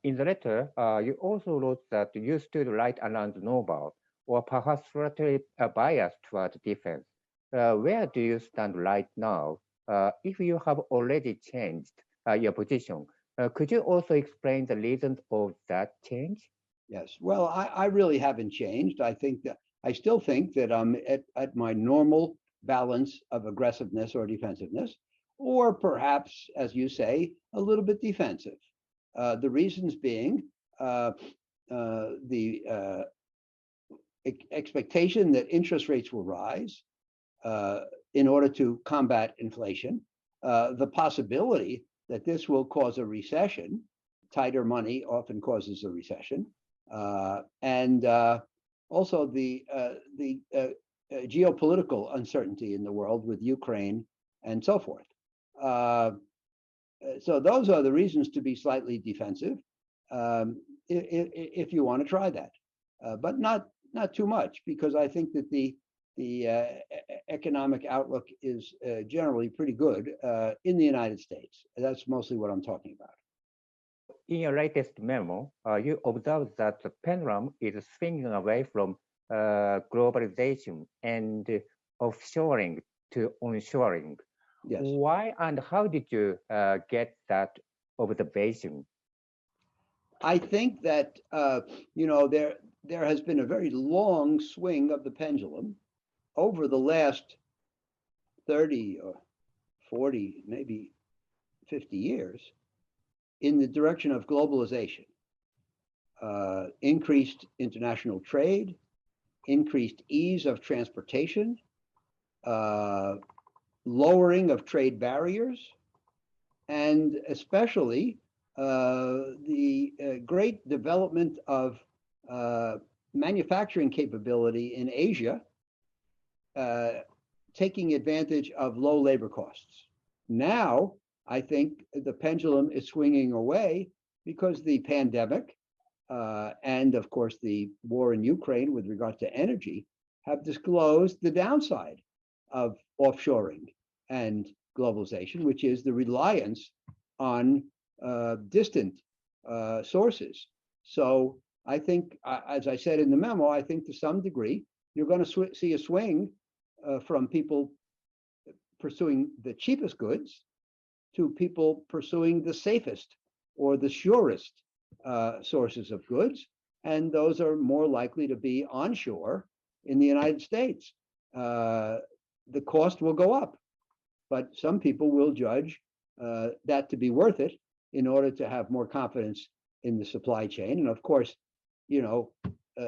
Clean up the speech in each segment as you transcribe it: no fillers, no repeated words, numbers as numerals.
in the letter, you also wrote that you stood right around Nobel, or perhaps slightly biased towards defense. Where do you stand right now? If you have already changed your position, could you also explain the reasons of that change? Yes, well, I really haven't changed. I still think that I'm at my normal balance of aggressiveness or defensiveness, or perhaps, as you say, a little bit defensive. The reasons being the expectation that interest rates will rise in order to combat inflation, the possibility that this will cause a recession. Tighter money often causes a recession, and also the geopolitical uncertainty in the world with Ukraine and so forth. So those are the reasons to be slightly defensive, if you want to try that, but not too much, because I think that the economic outlook is generally pretty good in the United States. That's mostly what I'm talking about. In your latest memo, you observed that the pendulum is swinging away from globalization and offshoring to onshoring. Yes. Why and how did you get that observation? I think that there has been a very long swing of the pendulum over the last 30 or 40, maybe 50 years in the direction of globalization, increased international trade, increased ease of transportation, lowering of trade barriers, and especially the great development of manufacturing capability in Asia, taking advantage of low labor costs. Now, I think the pendulum is swinging away because the pandemic and, of course, the war in Ukraine with regard to energy have disclosed the downside of offshoring and globalization, which is the reliance on distant sources. So I think, as I said in the memo, I think to some degree, you're going to see a swing from people pursuing the cheapest goods to people pursuing the safest or the surest sources of goods. And those are more likely to be onshore in the United States. The cost will go up, but some people will judge that to be worth it in order to have more confidence in the supply chain. And of course,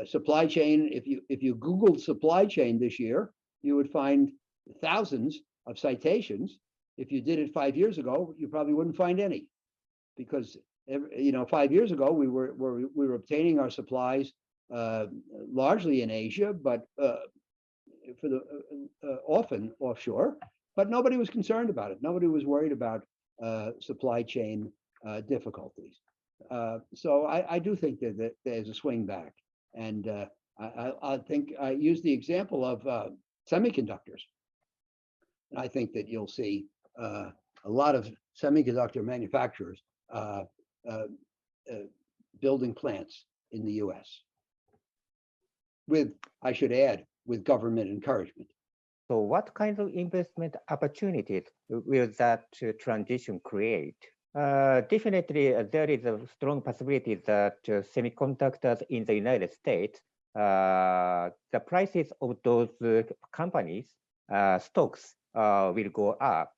supply chain, if you Googled supply chain this year, you would find thousands of citations. If you did it 5 years ago, you probably wouldn't find any, because 5 years ago we were obtaining our supplies largely in Asia, but for the often offshore. But nobody was concerned about it. Nobody was worried about supply chain difficulties. So I do think that there's a swing back, and I think I use the example of semiconductors. And I think that you'll see a lot of semiconductor manufacturers building plants in the U.S. with, I should add, with government encouragement. So what kinds of investment opportunities will that transition create? Definitely, there is a strong possibility that semiconductors in the United States, the prices of those companies, stocks, will go up.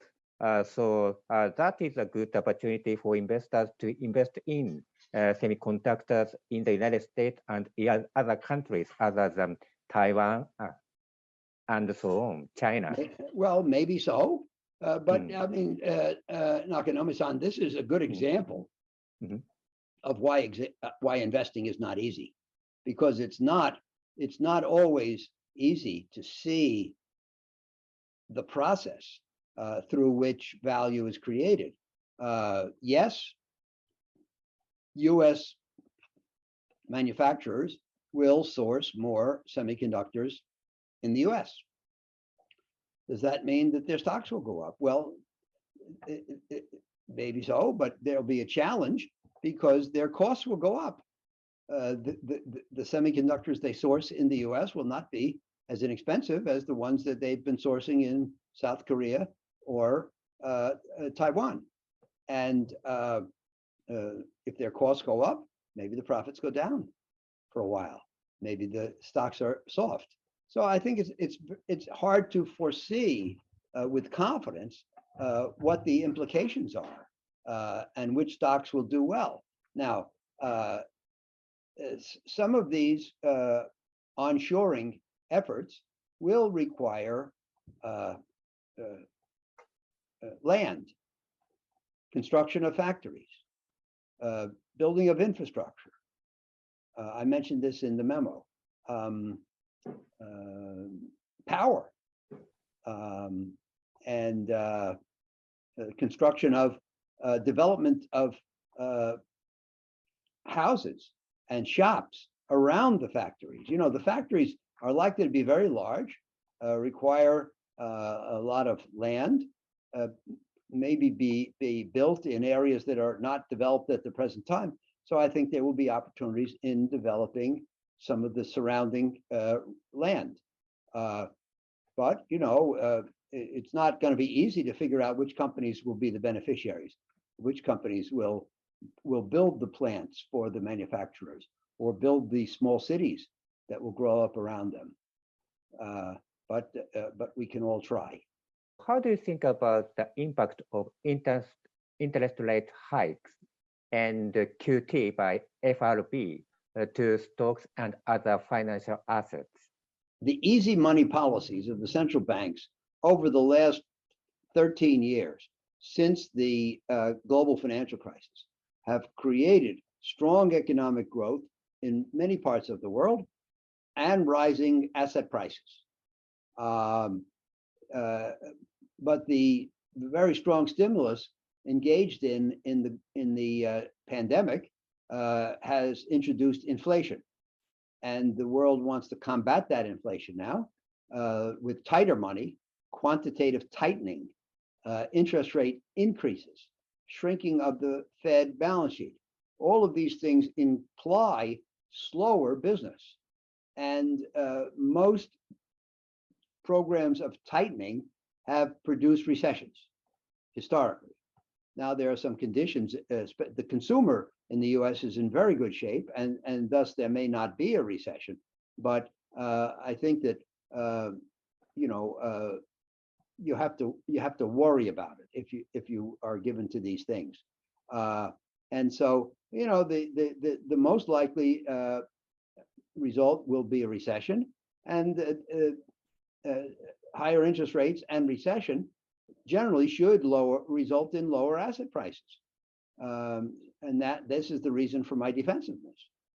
So that is a good opportunity for investors to invest in semiconductors in the United States and in other countries other than Taiwan and so on, China. Well, maybe so. But I mean, Nakanomiya-san, this is a good example of why investing is not easy, because it's not always easy to see the process through which value is created. Yes, U.S. manufacturers will source more semiconductors in the U.S. Does that mean that their stocks will go up? Well, maybe so, but there'll be a challenge because their costs will go up. The semiconductors they source in the US will not be as inexpensive as the ones that they've been sourcing in South Korea or Taiwan. And if their costs go up, maybe the profits go down for a while. Maybe the stocks are soft. So I think it's hard to foresee with confidence what the implications are and which stocks will do well. Now, some of these onshoring efforts will require land, construction of factories, building of infrastructure. I mentioned this in the memo. Power and construction of development of houses and shops around the factories. You know, the factories are likely to be very large, require a lot of land, maybe be built in areas that are not developed at the present time. So I think there will be opportunities in developing some of the surrounding land. But, you know, it's not going to be easy to figure out which companies will be the beneficiaries, which companies will build the plants for the manufacturers or build the small cities that will grow up around them. But we can all try. How do you think about the impact of interest rate hikes and QT by FRB to stocks and other financial assets? The easy money policies of the central banks over the last 13 years since the global financial crisis have created strong economic growth in many parts of the world and rising asset prices. But the very strong stimulus engaged in the pandemic has introduced inflation. And the world wants to combat that inflation now with tighter money, quantitative tightening, interest rate increases, shrinking of the Fed balance sheet. All of these things imply slower business. And most programs of tightening have produced recessions historically. Now there are some conditions, the consumer in the US is in very good shape, and thus there may not be a recession. But I think that you know, you have to worry about it if you are given to these things. And so, you know, the most likely result will be a recession, and higher interest rates and recession generally should result in lower asset prices. And this is the reason for my defensiveness.